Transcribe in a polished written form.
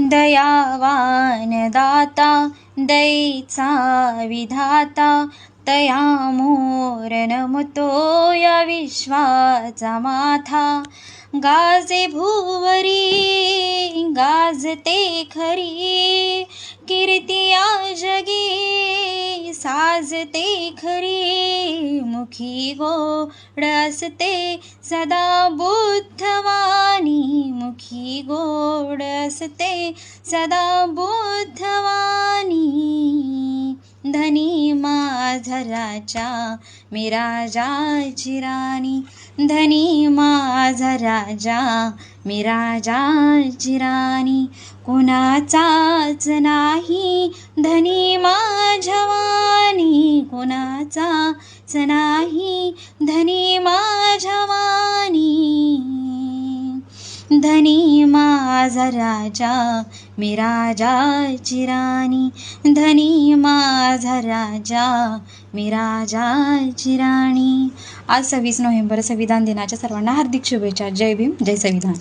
दयावान दाता दयेचा विधाता तया मोर नमतो या विश्वाचा माथा. गाजे भुवरी गाजते खरी कीर्ती या जगी साजते खरी. मुखी गोड असते सदा बुद्धवाणी मुखी गोड असते सदा बुद्धवाणी. धनी माझा राजा मी राजाची राणी धनी माझा राजा मी राजाची राणी. कुणाचाच नाही धनी माझ्या वाणी कुणाचाच नाही धनी माझ्या वाणी. धनी माझा राजा मी राजाची राणी धनी माझा राजा मी राजाची राणी. आज 26 नोव्हेंबर संविधान दिनाच्या सर्वांना हार्दिक शुभेच्छा. जय भीम जय संविधान.